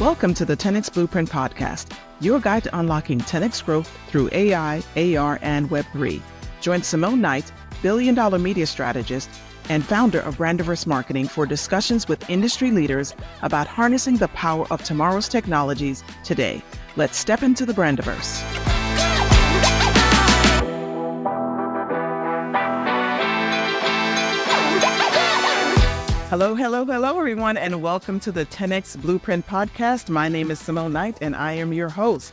Welcome to the 10X Blueprint Podcast, your guide to unlocking 10X growth through AI, AR, and Web3. Join Simone Knight, billion-dollar media strategist and founder of Brandiverse Marketing, for discussions with industry leaders about harnessing the power of tomorrow's technologies today. Let's step into the Brandiverse. Hello, everyone, and welcome to the 10X Blueprint Podcast. My name is Simone Knight, and I am your host.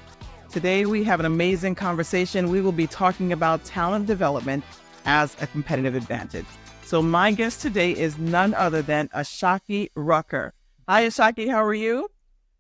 Today, we have an amazing conversation. We will be talking about talent development as a competitive advantage. So my guest today is none other than Ashaki Rucker. Hi, Ashaki. How are you?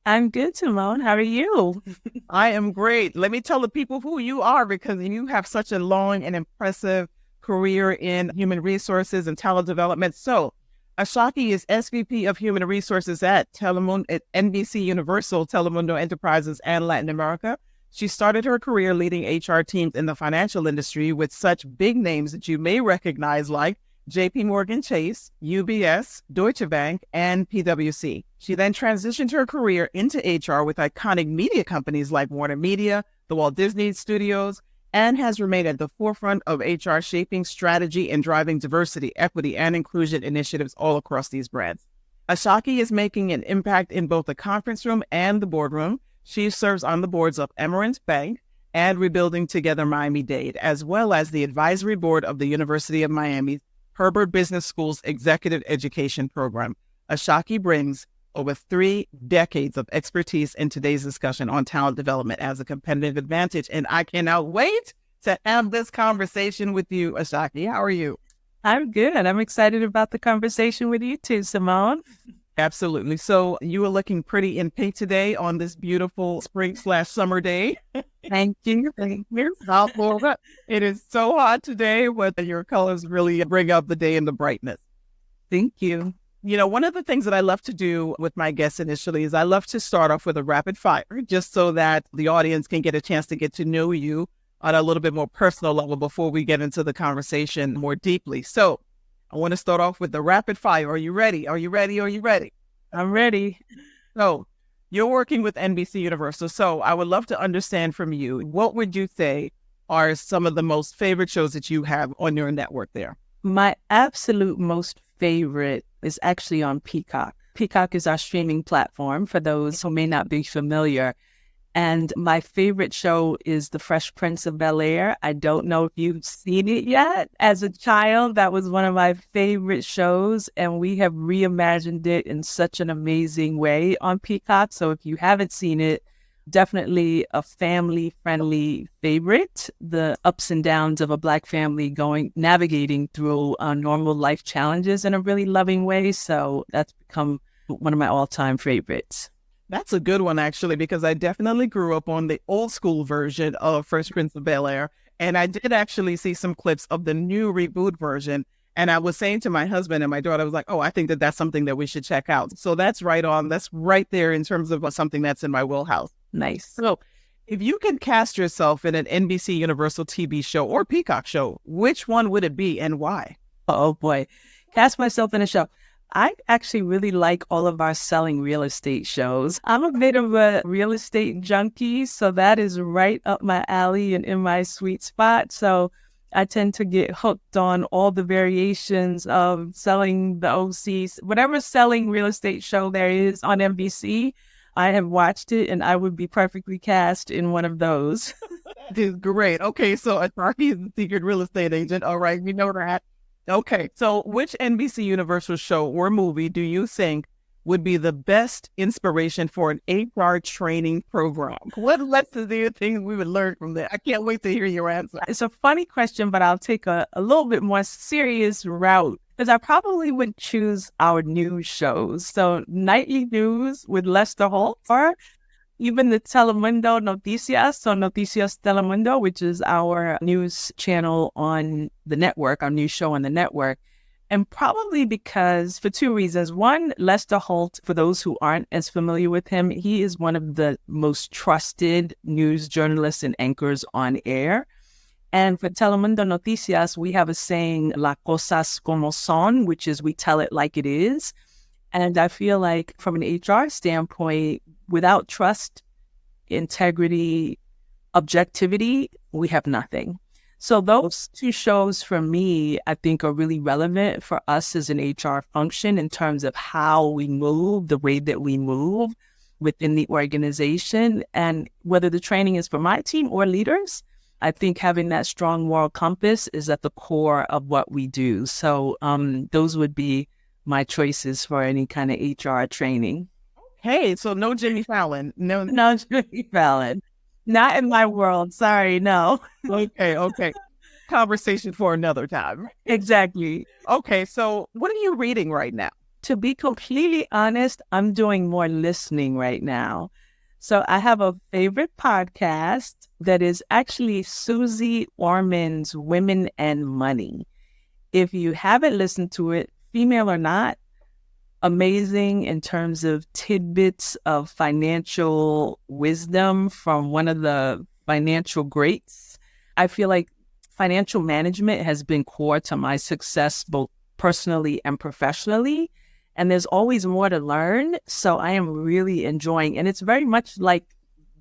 I'm good, Simone. How are you? I am great. Let me tell the people who you are, because you have such a long and impressive career in human resources and talent development. So Ashaki is SVP of Human Resources at Telemundo, at NBC Universal, Telemundo Enterprises, and Latin America. She started her career leading HR teams in the financial industry with such big names that you may recognize, like JP Morgan Chase, UBS, Deutsche Bank, and PwC. She then transitioned her career into HR with iconic media companies like Warner Media, the Walt Disney Studios, and has remained at the forefront of HR shaping strategy and driving diversity, equity, and inclusion initiatives all across these brands. Ashaki is making an impact in both the conference room and the boardroom. She serves on the boards of Emerald Bank and Rebuilding Together Miami-Dade, as well as the advisory board of the University of Miami's Herbert Business School's Executive Education Program. Ashaki brings over 3 decades of expertise in today's discussion on talent development as a competitive advantage. And I cannot wait to have this conversation with you, Ashaki. How are you? I'm good. I'm excited about the conversation with you too, Simone. Absolutely. So you are looking pretty in pink today on this beautiful spring/summer day. Thank you. South Florida. It is so hot today, but your colors really bring up the day and the brightness. Thank you. You know, one of the things that I love to do with my guests initially is I love to start off with a rapid fire, just so that the audience can get a chance to get to know you on a little bit more personal level before we get into the conversation more deeply. So I want to start off with the rapid fire. Are you ready? Are you ready? Are you ready? I'm ready. So you're working with NBC Universal. So I would love to understand from you, what would you say are some of the most favorite shows that you have on your network there? My absolute most favorite is actually on Peacock. Peacock is our streaming platform for those who may not be familiar. And my favorite show is The Fresh Prince of Bel-Air. I don't know if you've seen it yet. As a child, that was one of my favorite shows, and we have reimagined it in such an amazing way on Peacock. So if you haven't seen it, definitely a family-friendly favorite. The ups and downs of a Black family navigating through normal life challenges in a really loving way. So that's become one of my all-time favorites. That's a good one, actually, because I definitely grew up on the old school version of Fresh Prince of Bel-Air. And I did actually see some clips of the new reboot version. And I was saying to my husband and my daughter, I was like, oh, I think that that's something that we should check out. So that's right on. That's right there in terms of something that's in my wheelhouse. Nice. So if you can cast yourself in an NBC Universal TV show or Peacock show, which one would it be and why? Oh, boy. Cast myself in a show. I actually really like all of our selling real estate shows. I'm a bit of a real estate junkie, so that is right up my alley and in my sweet spot. So I tend to get hooked on all the variations of selling the OCs. Whatever selling real estate show there is on NBC, I have watched it, and I would be perfectly cast in one of those. That is great. Okay, so Ashaki is the secret real estate agent. All right, we know that. Okay, so which NBC Universal show or movie do you think would be the best inspiration for an HR training program? What lessons do you think we would learn from that? I can't wait to hear your answer. It's a funny question, but I'll take a little bit more serious route, because I probably would choose our news shows. So Nightly News with Lester Holt, or even the Telemundo Noticias, so Noticias Telemundo, which is our news channel on the network, our news show on the network. And probably because, for 2 reasons. One, Lester Holt, for those who aren't as familiar with him, he is one of the most trusted news journalists and anchors on air. And for Telemundo Noticias, we have a saying, "La cosas como son," which is we tell it like it is. And I feel like from an HR standpoint, without trust, integrity, objectivity, we have nothing. So those two shows for me, I think are really relevant for us as an HR function in terms of how we move, the way that we move within the organization. And whether the training is for my team or leaders, I think having that strong moral compass is at the core of what we do. So those would be my choices for any kind of HR training. Hey, so no Jimmy Fallon. No. No, Jimmy Fallon. Not in my world. Sorry, no. Okay. Conversation for another time. Exactly. Okay, so what are you reading right now? To be completely honest, I'm doing more listening right now. So I have a favorite podcast that is actually Susie Orman's Women and Money. If you haven't listened to it, female or not, amazing in terms of tidbits of financial wisdom from one of the financial greats. I feel like financial management has been core to my success, both personally and professionally. And there's always more to learn. So I am really enjoying, and it's very much like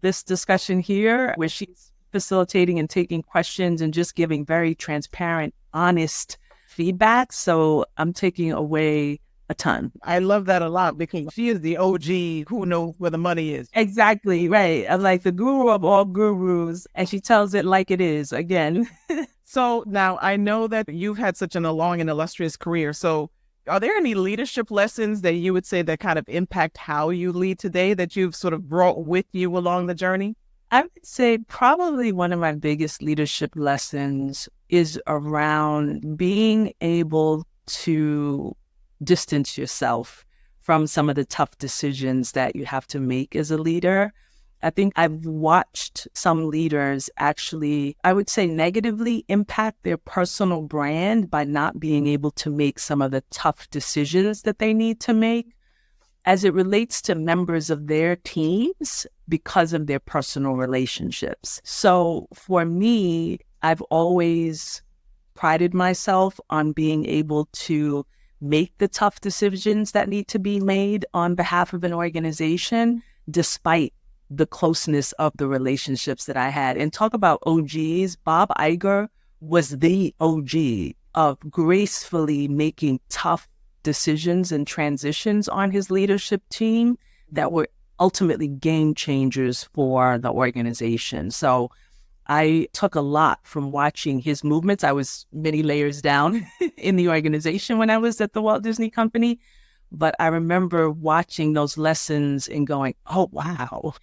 this discussion here, where she's facilitating and taking questions and just giving very transparent, honest feedback. So I'm taking away a ton. I love that a lot because she is the OG who knows where the money is. Exactly, right. I'm like the guru of all gurus, and she tells it like it is again. So now I know that you've had such a long and illustrious career. So are there any leadership lessons that you would say that kind of impact how you lead today that you've sort of brought with you along the journey? I would say probably one of my biggest leadership lessons is around being able to distance yourself from some of the tough decisions that you have to make as a leader. I think I've watched some leaders actually, I would say, negatively impact their personal brand by not being able to make some of the tough decisions that they need to make as it relates to members of their teams because of their personal relationships. So for me, I've always prided myself on being able to make the tough decisions that need to be made on behalf of an organization, despite the closeness of the relationships that I had. And talk about OGs, Bob Iger was the OG of gracefully making tough decisions and transitions on his leadership team that were ultimately game changers for the organization. So I took a lot from watching his movements. I was many layers down in the organization when I was at the Walt Disney Company, but I remember watching those lessons and going, oh, wow,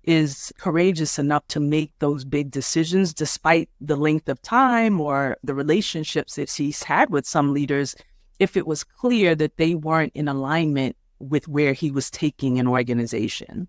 is courageous enough to make those big decisions despite the length of time or the relationships that he's had with some leaders, if it was clear that they weren't in alignment with where he was taking an organization.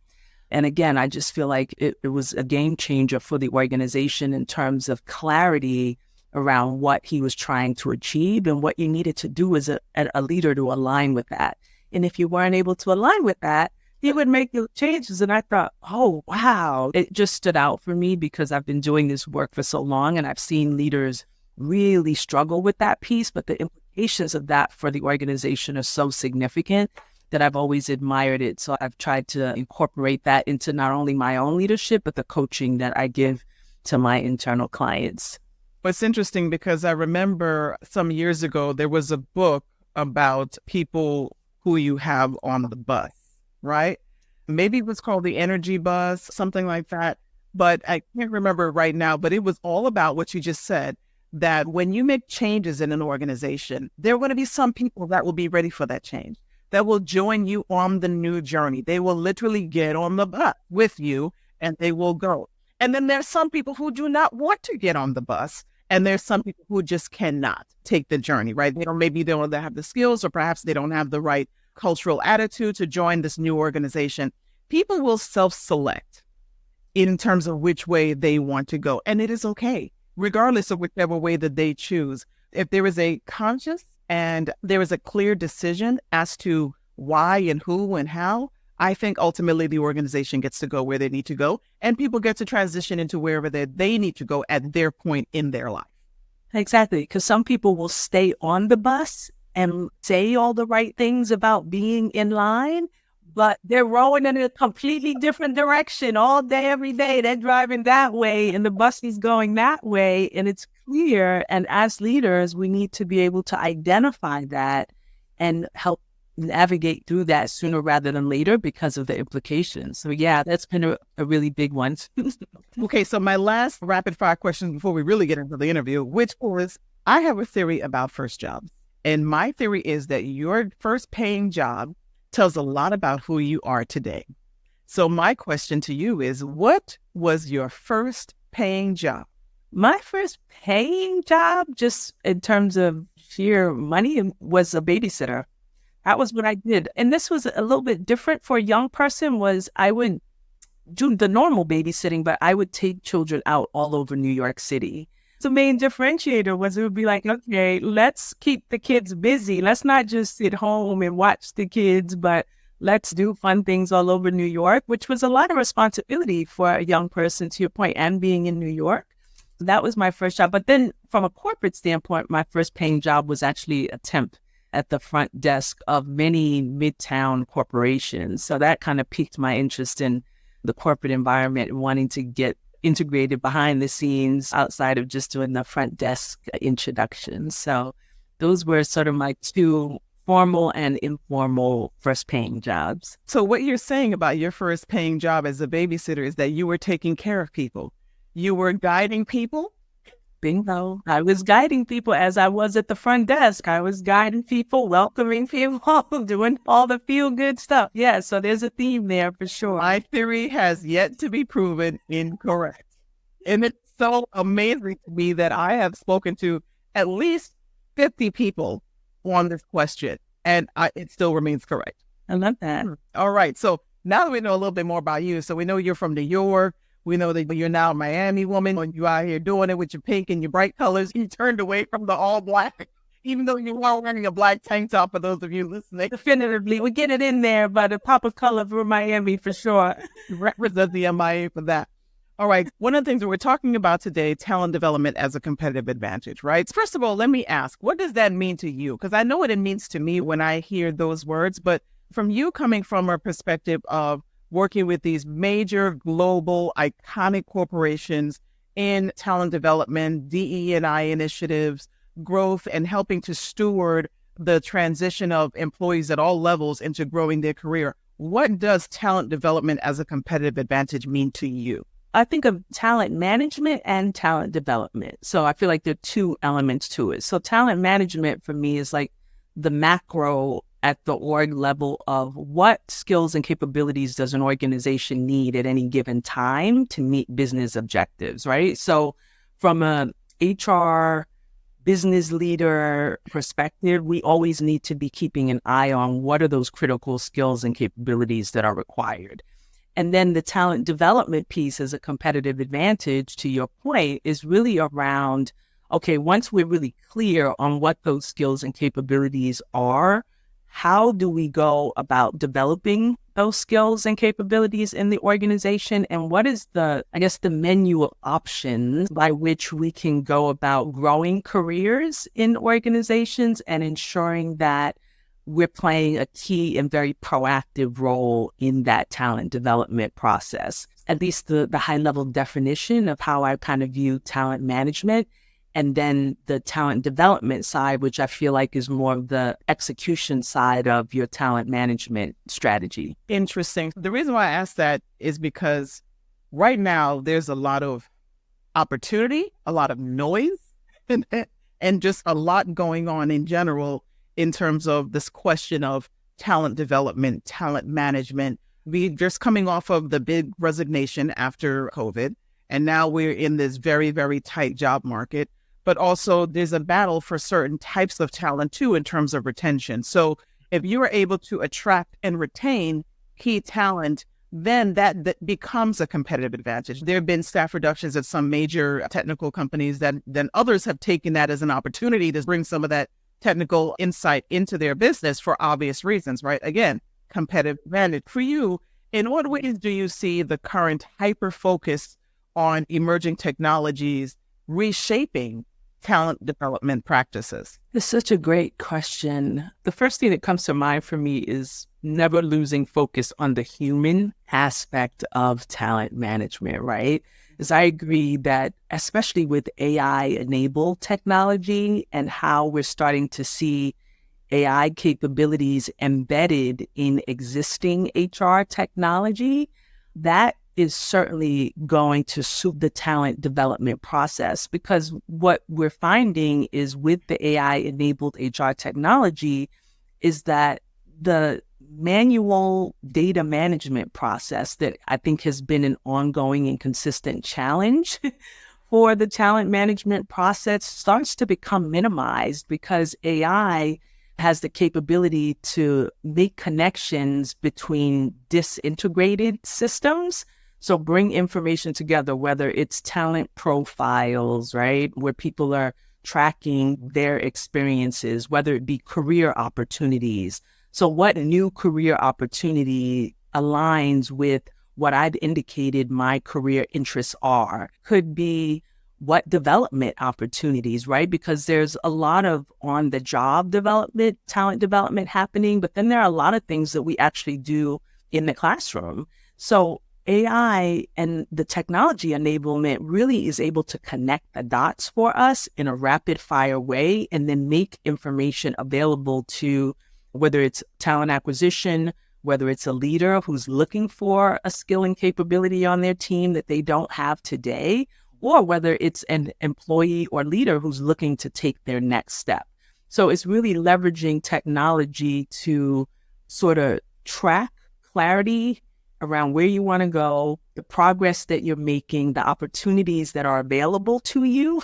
And again, I just feel like it was a game changer for the organization in terms of clarity around what he was trying to achieve and what you needed to do as a leader to align with that. And if you weren't able to align with that, he would make the changes. And I thought, oh, wow. It just stood out for me because I've been doing this work for so long and I've seen leaders really struggle with that piece. But the implications of that for the organization are so significant that I've always admired it. So I've tried to incorporate that into not only my own leadership, but the coaching that I give to my internal clients. It's interesting because I remember some years ago, there was a book about people who you have on the bus, right? Maybe it was called The Energy Bus, something like that. But I can't remember right now, but it was all about what you just said, that when you make changes in an organization, there are going to be some people that will be ready for that change, that will join you on the new journey. They will literally get on the bus with you and they will go. And then there's some people who do not want to get on the bus. And there's some people who just cannot take the journey, right? Maybe they don't have the skills, or perhaps they don't have the right cultural attitude to join this new organization. People will self-select in terms of which way they want to go. And it is okay, regardless of whichever way that they choose. If there is a conscious and there is a clear decision as to why and who and how, I think ultimately the organization gets to go where they need to go, and people get to transition into wherever they need to go at their point in their life. Exactly, because some people will stay on the bus and say all the right things about being in line, but they're rowing in a completely different direction all day, every day. They're driving that way and the bus is going that way. And it's clear. And as leaders, we need to be able to identify that and help navigate through that sooner rather than later because of the implications. So yeah, that's been a really big one. Okay, so my last rapid fire question before we really get into the interview, which was, I have a theory about first jobs. And my theory is that your first paying job tells a lot about who you are today. So my question to you is, what was your first paying job? My first paying job, just in terms of sheer money, was a babysitter. That was what I did. And this was a little bit different for a young person. Was I would do the normal babysitting, but I would take children out all over New York City. The main differentiator was it would be like, okay, let's keep the kids busy. Let's not just sit home and watch the kids, but let's do fun things all over New York, which was a lot of responsibility for a young person, to your point, and being in New York. That was my first job. But then from a corporate standpoint, my first paying job was actually a temp at the front desk of many midtown corporations. So that kind of piqued my interest in the corporate environment and wanting to get integrated behind the scenes outside of just doing the front desk introductions. So those were sort of my two formal and informal first paying jobs. So what you're saying about your first paying job as a babysitter is that you were taking care of people. You were guiding people? Bingo. I was guiding people as I was at the front desk. I was guiding people, welcoming people, doing all the feel-good stuff. Yeah, so there's a theme there for sure. My theory has yet to be proven incorrect. And it's so amazing to me that I have spoken to at least 50 people on this question, and it still remains correct. I love that. All right. So now that we know a little bit more about you, so we know you're from New York. We know that you're now a Miami woman. When you out here doing it with your pink and your bright colors, you turned away from the all black, even though you are wearing a black tank top for those of you listening. Definitively. We get it in there, but a pop of color for Miami for sure. Represent the MIA for that. All right. One of the things that we're talking about today, talent development as a competitive advantage, right? First of all, let me ask, what does that mean to you? Because I know what it means to me when I hear those words, but from you coming from a perspective of working with these major global iconic corporations in talent development, DE&I initiatives, growth, and helping to steward the transition of employees at all levels into growing their career. What does talent development as a competitive advantage mean to you? I think of talent management and talent development. So I feel like there are two elements to it. So talent management for me is like the macro at the org level of what skills and capabilities does an organization need at any given time to meet business objectives, right? So from a HR business leader perspective, we always need to be keeping an eye on what are those critical skills and capabilities that are required. And then the talent development piece as a competitive advantage, to your point, is really around, okay, once we're really clear on what those skills and capabilities are, how do we go about developing those skills and capabilities in the organization? And what is the menu of options by which we can go about growing careers in organizations and ensuring that we're playing a key and very proactive role in that talent development process? At least the high level definition of how I kind of view talent management. And then the talent development side, which I feel like is more of the execution side of your talent management strategy. Interesting. The reason why I asked that is because right now there's a lot of opportunity, a lot of noise, and just a lot going on in general in terms of this question of talent development, talent management. We're just coming off of the big resignation after COVID, and now we're in this very, very tight job market. But also there's a battle for certain types of talent too in terms of retention. So if you are able to attract and retain key talent, then that becomes a competitive advantage. There have been staff reductions at some major technical companies that then others have taken that as an opportunity to bring some of that technical insight into their business for obvious reasons, right? Again, competitive advantage. For you, in what ways do you see the current hyper focus on emerging technologies reshaping talent development practices? It's such a great question. The first thing that comes to mind for me is never losing focus on the human aspect of talent management, right? Because I agree that especially with AI-enabled technology and how we're starting to see AI capabilities embedded in existing HR technology, that is certainly going to suit the talent development process, because what we're finding is with the AI-enabled HR technology is that the manual data management process that I think has been an ongoing and consistent challenge for the talent management process starts to become minimized, because AI has the capability to make connections between disintegrated systems. So bring information together, whether it's talent profiles, right, where people are tracking their experiences, whether it be career opportunities. So what new career opportunity aligns with what I've indicated my career interests are? Could be what development opportunities, right? Because there's a lot of on-the-job development, talent development happening, but then there are a lot of things that we actually do in the classroom. So AI and the technology enablement really is able to connect the dots for us in a rapid-fire way and then make information available to whether it's talent acquisition, whether it's a leader who's looking for a skill and capability on their team that they don't have today, or whether it's an employee or leader who's looking to take their next step. So it's really leveraging technology to sort of track clarity around where you want to go, the progress that you're making, the opportunities that are available to you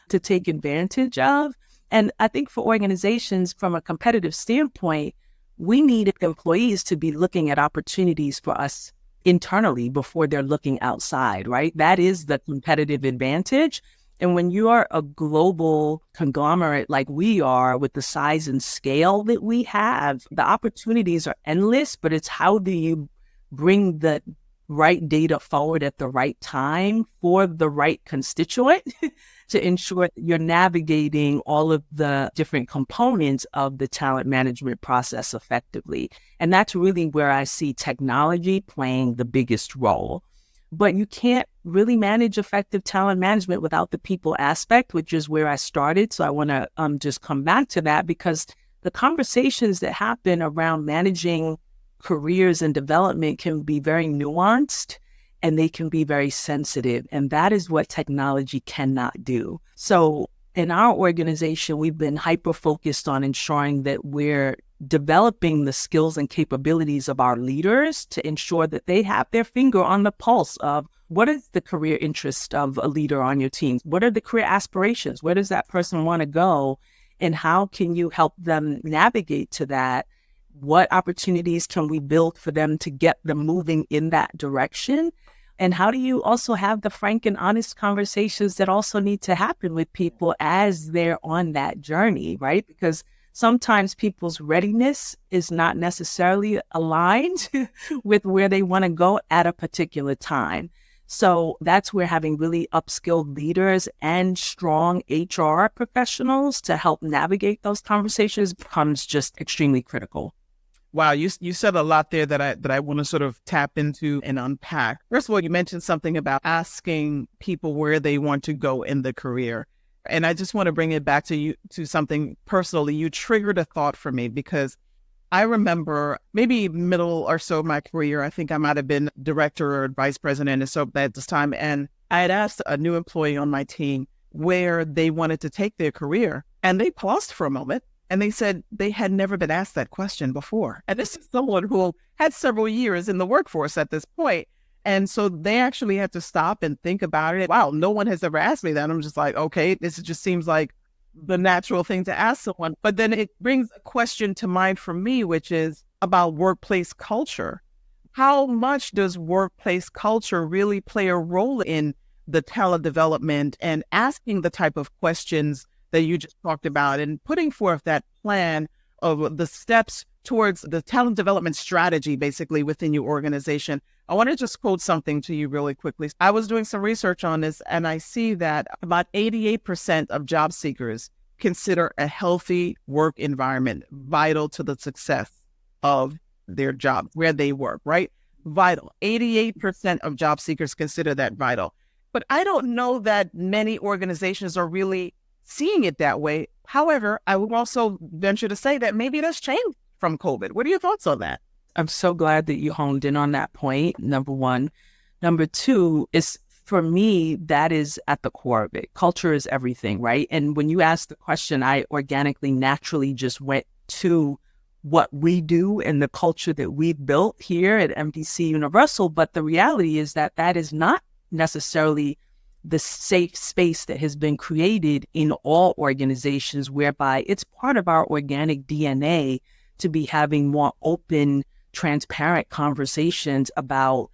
to take advantage of. And I think for organizations, from a competitive standpoint, we need employees to be looking at opportunities for us internally before they're looking outside, right? That is the competitive advantage. And when you are a global conglomerate like we are, with the size and scale that we have, the opportunities are endless, but it's how do you bring the right data forward at the right time for the right constituent to ensure that you're navigating all of the different components of the talent management process effectively. And that's really where I see technology playing the biggest role. But you can't really manage effective talent management without the people aspect, which is where I started. So I want to just come back to that, because the conversations that happen around managing careers and development can be very nuanced and they can be very sensitive. And that is what technology cannot do. So in our organization, we've been hyper-focused on ensuring that we're developing the skills and capabilities of our leaders to ensure that they have their finger on the pulse of what is the career interest of a leader on your team? What are the career aspirations? Where does that person want to go? And how can you help them navigate to that? What opportunities can we build for them to get them moving in that direction? And how do you also have the frank and honest conversations that also need to happen with people as they're on that journey, right? Because sometimes people's readiness is not necessarily aligned with where they want to go at a particular time. So that's where having really upskilled leaders and strong HR professionals to help navigate those conversations becomes just extremely critical. Wow, you said a lot there that I want to sort of tap into and unpack. First of all, you mentioned something about asking people where they want to go in the career. And I just want to bring it back to you, to something personally. You triggered a thought for me, because I remember maybe middle or so of my career, I think I might have been director or vice president or so at this time. And I had asked a new employee on my team where they wanted to take their career. And they paused for a moment. And they said they had never been asked that question before. And this is someone who had several years in the workforce at this point. And so they actually had to stop and think about it. Wow, no one has ever asked me that. I'm just like, okay, this just seems like the natural thing to ask someone. But then it brings a question to mind for me, which is about workplace culture. How much does workplace culture really play a role in the talent development and asking the type of questions that you just talked about and putting forth that plan of the steps towards the talent development strategy, basically within your organization, I want to just quote something to you really quickly. I was doing some research on this, and I see that about 88% of job seekers consider a healthy work environment vital to the success of their job, where they work, right? Vital. 88% of job seekers consider that vital. But I don't know that many organizations are really seeing it that way. However, I would also venture to say that maybe that's changed from COVID. What are your thoughts on that? I'm so glad that you honed in on that point, number one. Number two is, for me, that is at the core of it. Culture is everything, right? And when you asked the question, I organically, naturally just went to what we do and the culture that we've built here at MDC Universal. But the reality is that that is not necessarily the safe space that has been created in all organizations, whereby it's part of our organic DNA to be having more open, transparent conversations about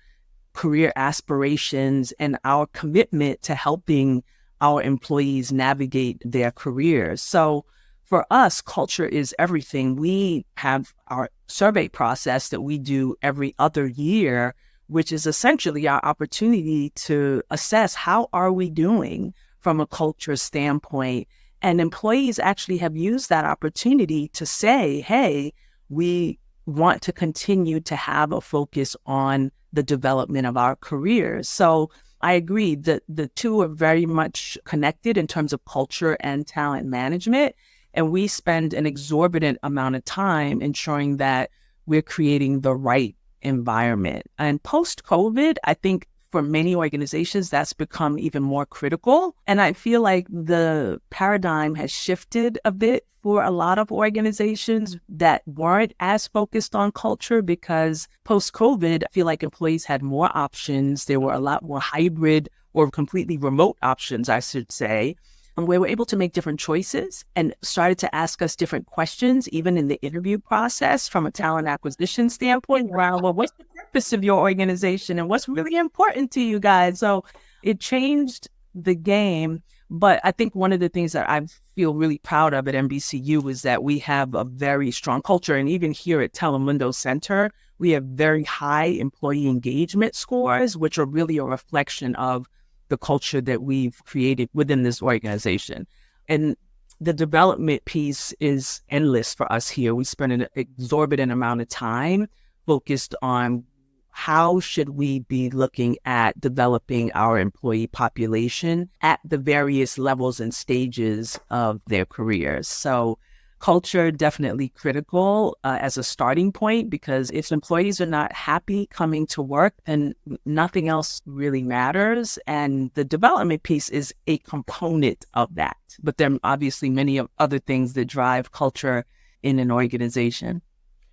career aspirations and our commitment to helping our employees navigate their careers. So for us, culture is everything. We have our survey process that we do every other year, which is essentially our opportunity to assess how are we doing from a culture standpoint. And employees actually have used that opportunity to say, hey, we want to continue to have a focus on the development of our careers. So I agree that the two are very much connected in terms of culture and talent management. And we spend an exorbitant amount of time ensuring that we're creating the right environment. And post-COVID, I think for many organizations, that's become even more critical. And I feel like the paradigm has shifted a bit for a lot of organizations that weren't as focused on culture, because post-COVID, I feel like employees had more options. There were a lot more hybrid or completely remote options, I should say. And we were able to make different choices and started to ask us different questions, even in the interview process from a talent acquisition standpoint around, well, what's the purpose of your organization and what's really important to you guys? So it changed the game. But I think one of the things that I feel really proud of at MBCU is that we have a very strong culture. And even here at Telemundo Center, we have very high employee engagement scores, which are really a reflection of the culture that we've created within this organization. And the development piece is endless for us here. We spend an exorbitant amount of time focused on how should we be looking at developing our employee population at the various levels and stages of their careers. So culture definitely critical as a starting point, because if employees are not happy coming to work, then nothing else really matters. And the development piece is a component of that. But there are obviously many other things that drive culture in an organization.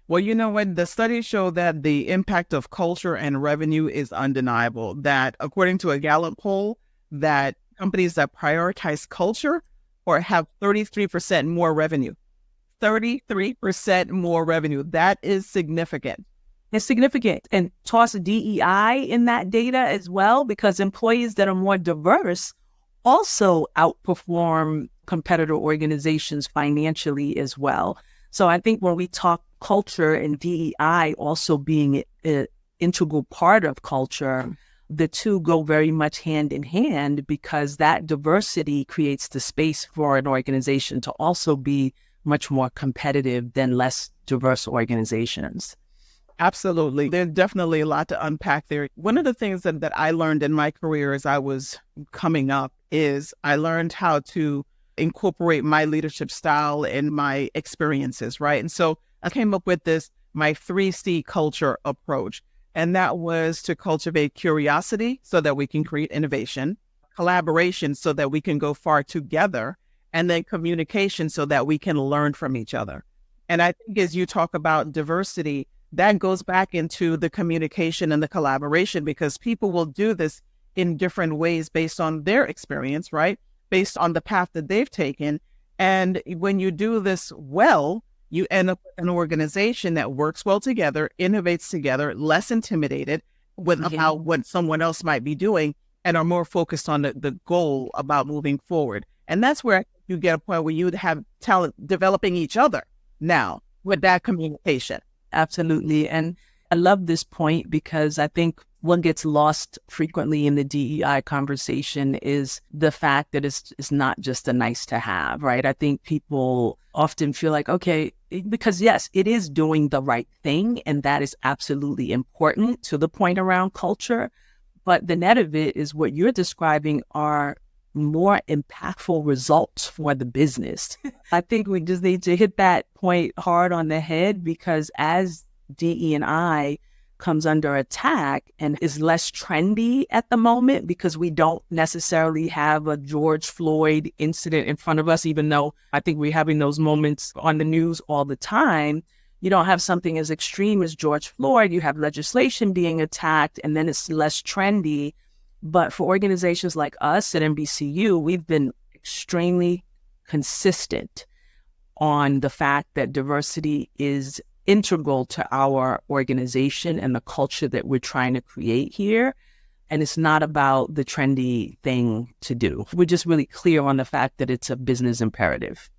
Well, you know what? The studies show that the impact of culture and revenue is undeniable. That according to a Gallup poll, that companies that prioritize culture or have 33% more revenue. 33% more revenue. That is significant. It's significant. And toss DEI in that data as well, because employees that are more diverse also outperform competitor organizations financially as well. So I think when we talk culture and DEI also being an integral part of culture, the two go very much hand in hand, because that diversity creates the space for an organization to also be much more competitive than less diverse organizations. Absolutely. There's definitely a lot to unpack there. One of the things that I learned in my career as I was coming up is I learned how to incorporate my leadership style and my experiences, right? And so I came up with my 3C culture approach. And that was to cultivate curiosity so that we can create innovation, collaboration so that we can go far together, and then communication so that we can learn from each other. And I think as you talk about diversity, that goes back into the communication and the collaboration, because people will do this in different ways based on their experience, right? Based on the path that they've taken. And when you do this well, you end up with an organization that works well together, innovates together, less intimidated about what someone else might be doing, and are more focused on the goal about moving forward. And that's where you get a point where you have talent developing each other now, with that communication. Absolutely. And I love this point because I think what gets lost frequently in the DEI conversation is the fact that it's not just a nice to have, right? I think people often feel like, okay, because yes, it is doing the right thing. And that is absolutely important to the point around culture. But the net of it is what you're describing are more impactful results for the business. I think we just need to hit that point hard on the head because as DE&I comes under attack and is less trendy at the moment because we don't necessarily have a George Floyd incident in front of us, even though I think we're having those moments on the news all the time. You don't have something as extreme as George Floyd. You have legislation being attacked, and then it's less trendy. But for organizations like us at NBCU, we've been extremely consistent on the fact that diversity is integral to our organization and the culture that we're trying to create here. And it's not about the trendy thing to do. We're just really clear on the fact that it's a business imperative.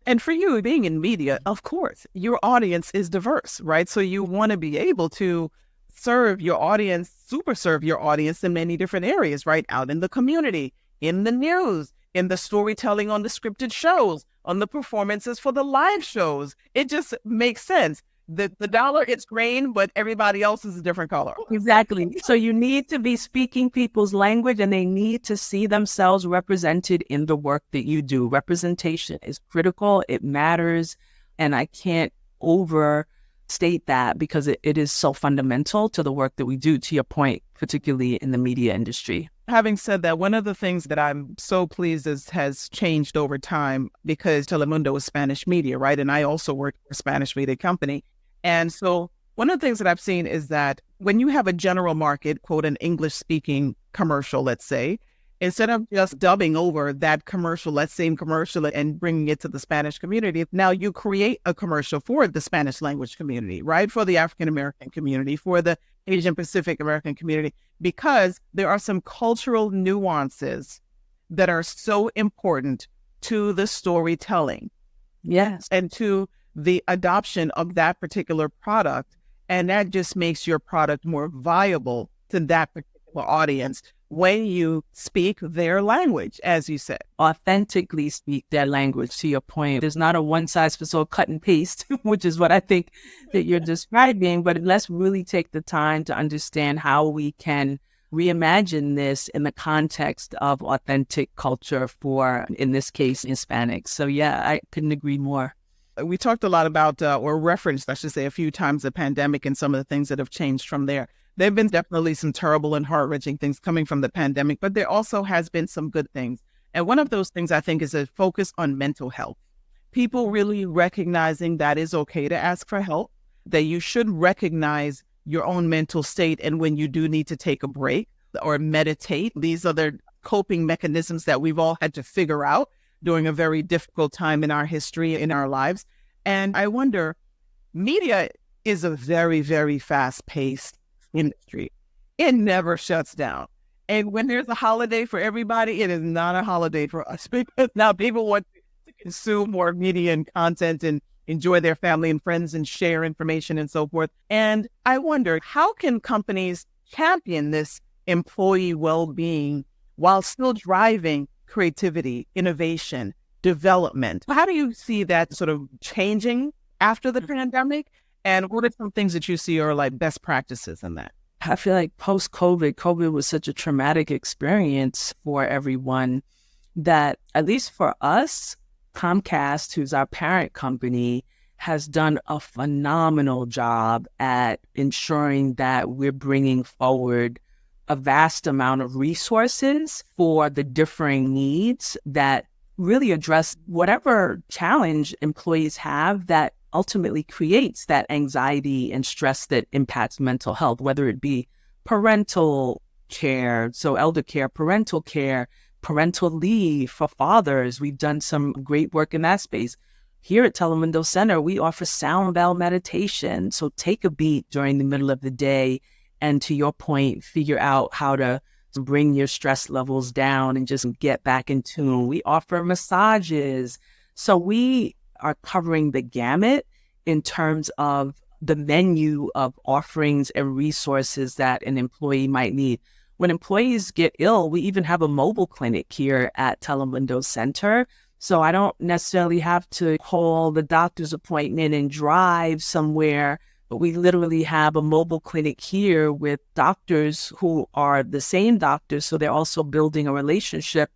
And for you, being in media, of course, your audience is diverse, right? So you want to be able to serve your audience, super serve your audience in many different areas, right? Out in the community, in the news, in the storytelling on the scripted shows, on the performances for the live shows. It just makes sense. The dollar, it's green, but everybody else is a different color. Exactly. So you need to be speaking people's language and they need to see themselves represented in the work that you do. Representation is critical. It matters. And I can't overstate that because it is so fundamental to the work that we do, to your point, particularly in the media industry. Having said that, one of the things that I'm so pleased has changed over time because Telemundo is Spanish media, right? And I also work for a Spanish media company. And so one of the things that I've seen is that when you have a general market, quote, an English-speaking commercial, let's say, instead of just dubbing over that commercial, that same commercial and bringing it to the Spanish community, now you create a commercial for the Spanish language community, right? For the African-American community, for the Asian Pacific American community, because there are some cultural nuances that are so important to the storytelling. Yes. And to the adoption of that particular product. And that just makes your product more viable to that particular audience when you speak their language, as you said. Authentically speak their language, to your point. There's not a one-size-fits-all cut and paste, which is what I think that you're describing, but let's really take the time to understand how we can reimagine this in the context of authentic culture for, in this case, Hispanics. So yeah, I couldn't agree more. We talked a lot about, or referenced, I should say, a few times the pandemic and some of the things that have changed from there. There have been definitely some terrible and heart-wrenching things coming from the pandemic, but there also has been some good things. And one of those things, I think, is a focus on mental health. People really recognizing that it's okay to ask for help, that you should recognize your own mental state, and when you do need to take a break or meditate, these are the coping mechanisms that we've all had to figure out during a very difficult time in our history, in our lives. And I wonder, media is a very, very fast-paced industry. It never shuts down. And when there's a holiday for everybody, it is not a holiday for us because now people want to consume more media and content and enjoy their family and friends and share information and so forth. And I wonder, how can companies champion this employee well-being while still driving creativity, innovation, development? How do you see that sort of changing after the pandemic? And what are some things that you see are like best practices in that? I feel like COVID was such a traumatic experience for everyone that, at least for us, Comcast, who's our parent company, has done a phenomenal job at ensuring that we're bringing forward a vast amount of resources for the differing needs that really address whatever challenge employees have that ultimately creates that anxiety and stress that impacts mental health, whether it be parental care, so elder care, parental leave for fathers. We've done some great work in that space. Here at Telemundo Center, we offer sound bell meditation. So take a beat during the middle of the day and, to your point, figure out how to bring your stress levels down and just get back in tune. We offer massages. So we are covering the gamut in terms of the menu of offerings and resources that an employee might need. When employees get ill, we even have a mobile clinic here at Telemundo Center. So I don't necessarily have to call the doctor's appointment and drive somewhere, but we literally have a mobile clinic here with doctors who are the same doctors. So they're also building a relationship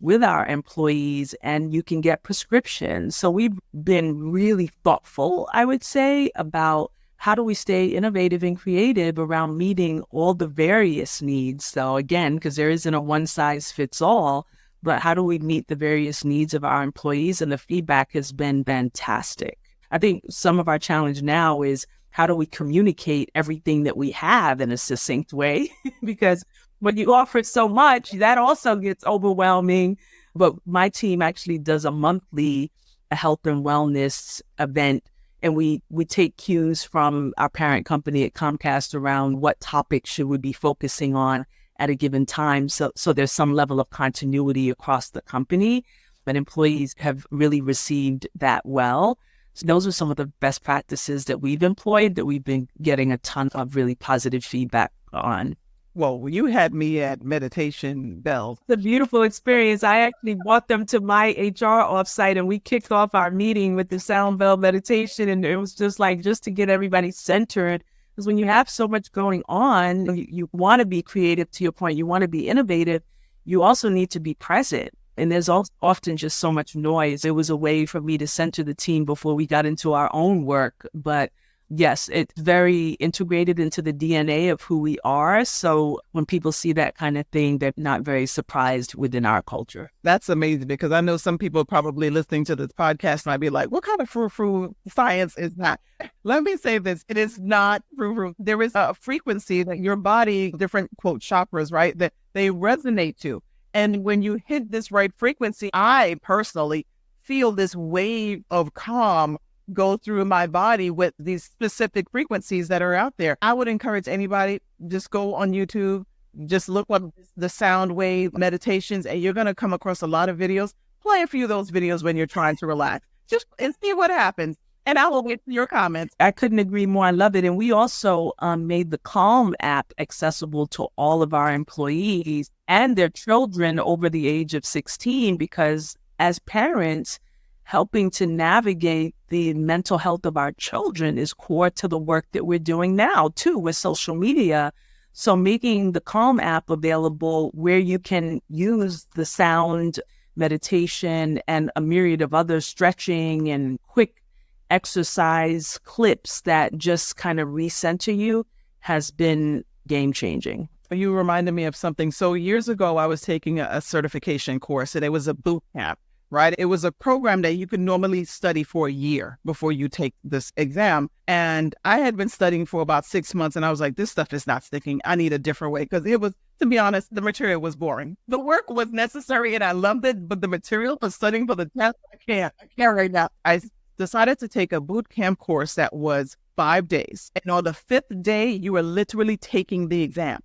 with our employees, and you can get prescriptions. So we've been really thoughtful, I would say, about how do we stay innovative and creative around meeting all the various needs. So again, because there isn't a one size fits all, but how do we meet the various needs of our employees? And the feedback has been fantastic. I think some of our challenge now is how do we communicate everything that we have in a succinct way? Because when you offer so much, that also gets overwhelming. But my team actually does a monthly health and wellness event, and we take cues from our parent company at Comcast around what topics should we be focusing on at a given time. So there's some level of continuity across the company, but employees have really received that well. So those are some of the best practices that we've employed that we've been getting a ton of really positive feedback on. Well, you had me at meditation bells. It's a beautiful experience. I actually brought them to my HR offsite, and we kicked off our meeting with the sound bell meditation. And it was just to get everybody centered. Because when you have so much going on, you want to be creative, to your point, you want to be innovative. You also need to be present. And there's often just so much noise. It was a way for me to center the team before we got into our own work. But yes, it's very integrated into the DNA of who we are. So when people see that kind of thing, they're not very surprised within our culture. That's amazing, because I know some people probably listening to this podcast might be like, what kind of frou-frou science is that? Let me say this. It is not frou-frou. There is a frequency that your body, different, quote, chakras, right, that they resonate to. And when you hit this right frequency, I personally feel this wave of calm go through my body with these specific frequencies that are out there. I would encourage anybody, just go on YouTube, just look up the sound wave meditations, and you're going to come across a lot of videos. Play a few of those videos when you're trying to relax, just and see what happens. And I will wait for your comments. I couldn't agree more. I love it. And we also made the Calm app accessible to all of our employees and their children over the age of 16, because as parents, helping to navigate the mental health of our children is core to the work that we're doing now, too, with social media. So making the Calm app available where you can use the sound meditation and a myriad of other stretching and quick exercise clips that just kind of recenter you has been game-changing. You reminded me of something. So years ago, I was taking a certification course, and it was a boot camp, right? It was a program that you could normally study for a year before you take this exam. And I had been studying for about 6 months, and I was like, this stuff is not sticking. I need a different way, because it was, to be honest, the material was boring. The work was necessary and I loved it, but the material for studying for the test, I can't right now. I decided to take a boot camp course that was 5 days. And on the 5th day, you were literally taking the exam.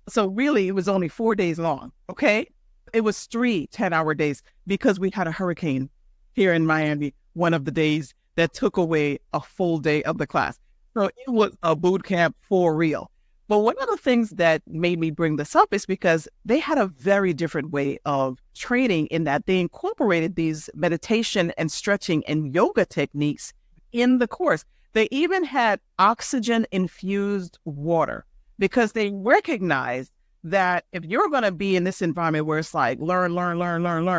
So really, it was only 4 days long, okay? It was 3 10-hour days, because we had a hurricane here in Miami one of the days that took away a full day of the class. So it was a boot camp for real. But one of the things that made me bring this up is because they had a very different way of training, in that they incorporated these meditation and stretching and yoga techniques in the course. They even had oxygen-infused water, because they recognized that if you're going to be in this environment where it's like learn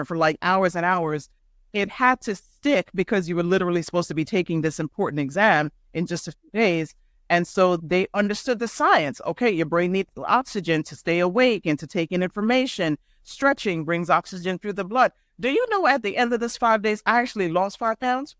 for like hours and hours, it had to stick, because you were literally supposed to be taking this important exam in just a few days. And so they understood the science. Okay, your brain needs oxygen to stay awake and to take in information. Stretching brings oxygen through the blood. Do you know at the end of this 5 days, I actually lost 5 pounds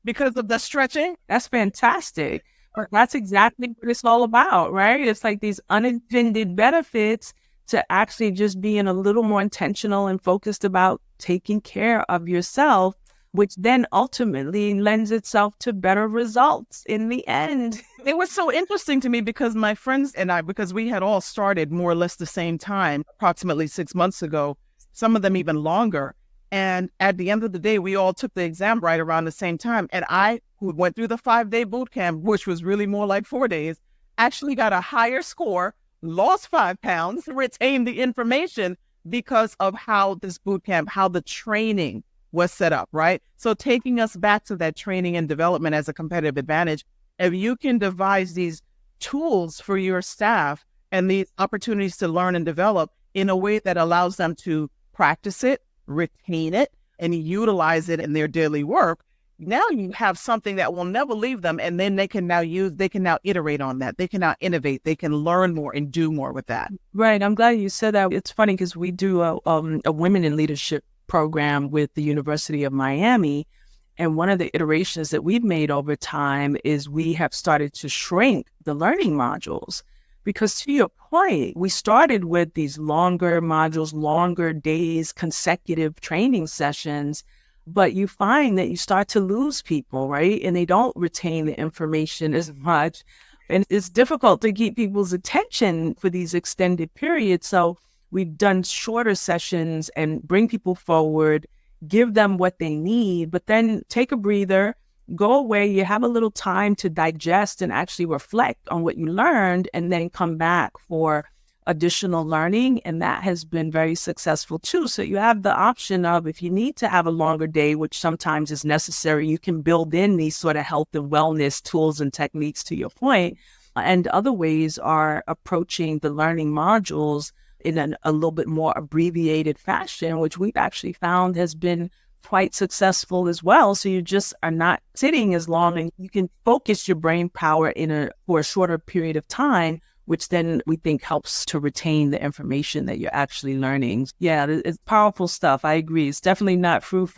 because of the stretching? That's fantastic. But that's exactly what it's all about, right? It's like these unintended benefits to actually just being a little more intentional and focused about taking care of yourself, which then ultimately lends itself to better results in the end. It was so interesting to me, because my friends and I, because we had all started more or less the same time, approximately 6 months ago, some of them even longer. And at the end of the day, we all took the exam right around the same time. And I, who went through the 5-day boot camp, which was really more like 4 days, actually got a higher score, lost 5 pounds, retained the information because of how this boot camp, how the training was set up, right? So taking us back to that training and development as a competitive advantage, if you can devise these tools for your staff and these opportunities to learn and develop in a way that allows them to practice it, retain it, and utilize it in their daily work, now you have something that will never leave them. And then they can now iterate on that. They can now innovate. They can learn more and do more with that. Right. I'm glad you said that. It's funny because we do a Women in Leadership program with the University of Miami. And one of the iterations that we've made over time is we have started to shrink the learning modules. Because to your point, we started with these longer modules, longer days, consecutive training sessions, but you find that you start to lose people, right? And they don't retain the information as much. And it's difficult to keep people's attention for these extended periods. So we've done shorter sessions and bring people forward, give them what they need, but then take a breather, go away, you have a little time to digest and actually reflect on what you learned, and then come back for additional learning. And that has been very successful too. So you have the option of, if you need to have a longer day, which sometimes is necessary, you can build in these sort of health and wellness tools and techniques, to your point. And other ways are approaching the learning modules in a little bit more abbreviated fashion, which we've actually found has been quite successful as well. So you just are not sitting as long, and you can focus your brain power for a shorter period of time, which then we think helps to retain the information that you're actually learning. Yeah, it's powerful stuff. I agree. It's definitely not frou.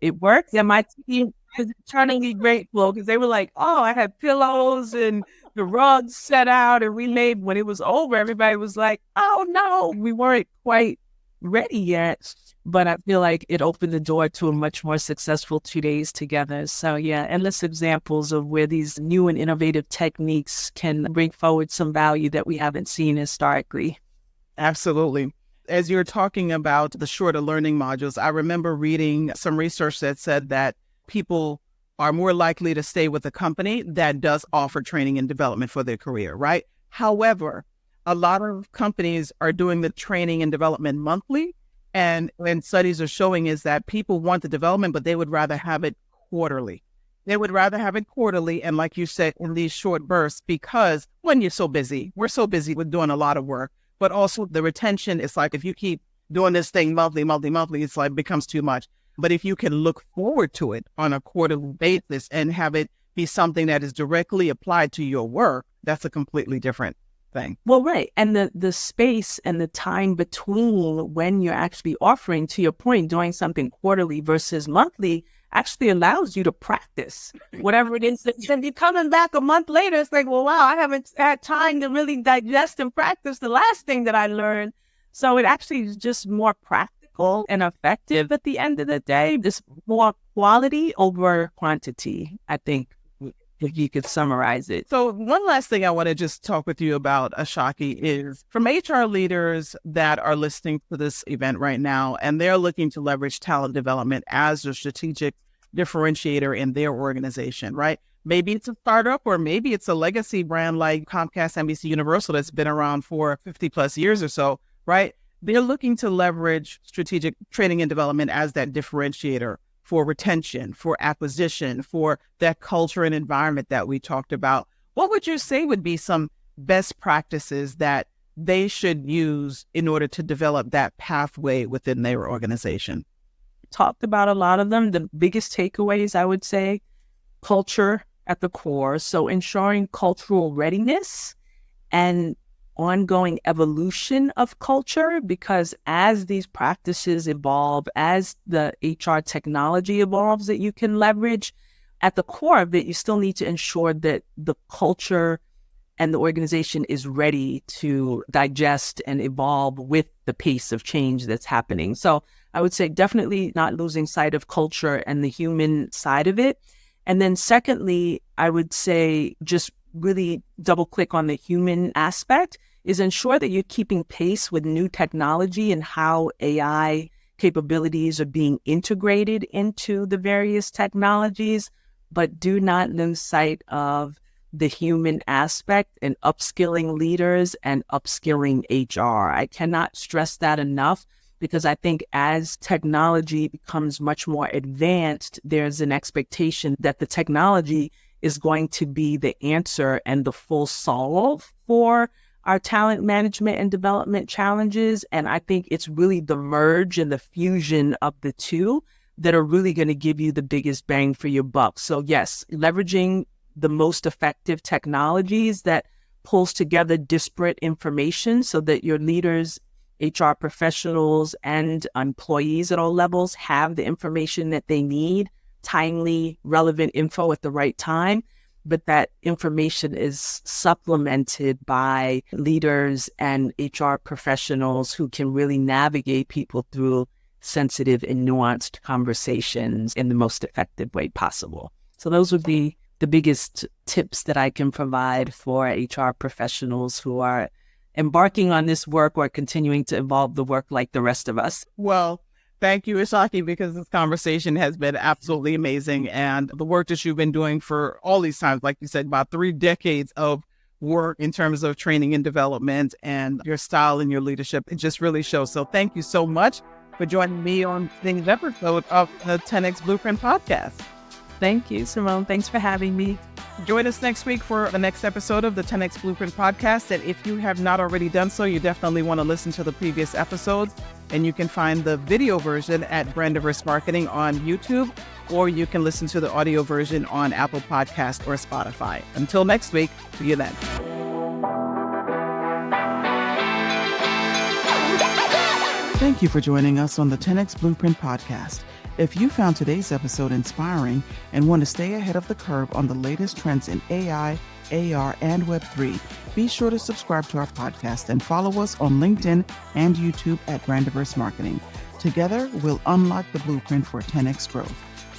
It works. Yeah, my team is eternally grateful because they were like, oh, I had pillows and the rugs set out, and when it was over, everybody was like, oh no, we weren't quite ready yet. But I feel like it opened the door to a much more successful 2 days together. So yeah, endless examples of where these new and innovative techniques can bring forward some value that we haven't seen historically. Absolutely. As you're talking about the shorter learning modules, I remember reading some research that said that people are more likely to stay with a company that does offer training and development for their career, right? However, a lot of companies are doing the training and development monthly. And studies are showing is that people want the development, but they would rather have it quarterly. They would rather have it quarterly. And like you said, in these short bursts, because when you're so busy, we're so busy with doing a lot of work, but also the retention is like, if you keep doing this thing monthly, it's like becomes too much. But if you can look forward to it on a quarterly basis and have it be something that is directly applied to your work, that's a completely different thing. Well, right. And the space and the time between when you're actually offering, to your point, doing something quarterly versus monthly actually allows you to practice whatever it is. Then you're coming back a month later, it's like, well, wow, I haven't had time to really digest and practice the last thing that I learned. So it actually is just more practical and effective at the end of the day. Just more quality over quantity, I think, if you could summarize it. So one last thing I want to just talk with you about, Ashaki, is from HR leaders that are listening to this event right now, and they're looking to leverage talent development as a strategic differentiator in their organization, right? Maybe it's a startup, or maybe it's a legacy brand like Comcast, NBC, Universal that's been around for 50 plus years or so, right? They're looking to leverage strategic training and development as that differentiator for retention, for acquisition, for that culture and environment that we talked about. What would you say would be some best practices that they should use in order to develop that pathway within their organization? Talked about a lot of them. The biggest takeaways, I would say, culture at the core. So ensuring cultural readiness and ongoing evolution of culture, because as these practices evolve, as the HR technology evolves that you can leverage, at the core of it, you still need to ensure that the culture and the organization is ready to digest and evolve with the pace of change that's happening. So I would say definitely not losing sight of culture and the human side of it. And then secondly, I would say just really double click on the human aspect, is ensure that you're keeping pace with new technology and how AI capabilities are being integrated into the various technologies, but do not lose sight of the human aspect and upskilling leaders and upskilling HR. I cannot stress that enough, because I think as technology becomes much more advanced, there's an expectation that the technology is going to be the answer and the full solve for our talent management and development challenges. And I think it's really the merge and the fusion of the two that are really going to give you the biggest bang for your buck. So yes, leveraging the most effective technologies that pulls together disparate information so that your leaders, HR professionals, and employees at all levels have the information that they need, timely, relevant info at the right time, but that information is supplemented by leaders and HR professionals who can really navigate people through sensitive and nuanced conversations in the most effective way possible. So those would be the biggest tips that I can provide for HR professionals who are embarking on this work or continuing to evolve the work like the rest of us. Well, thank you, Ashaki, because this conversation has been absolutely amazing. And the work that you've been doing for all these times, like you said, about 3 decades of work in terms of training and development, and your style and your leadership, it just really shows. So thank you so much for joining me on today's episode of the 10X Blueprint podcast. Thank you, Simone. Thanks for having me. Join us next week for the next episode of the 10X Blueprint podcast. And if you have not already done so, you definitely want to listen to the previous episodes. And you can find the video version at Brandiverse Marketing on YouTube, or you can listen to the audio version on Apple Podcast or Spotify. Until next week, see you then. Thank you for joining us on the 10X Blueprint podcast. If you found today's episode inspiring and want to stay ahead of the curve on the latest trends in AI, AR, and Web3, be sure to subscribe to our podcast and follow us on LinkedIn and YouTube at Brandiverse Marketing. Together, we'll unlock the blueprint for 10X growth.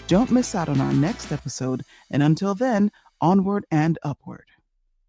Don't miss out on our next episode, and until then, onward and upward.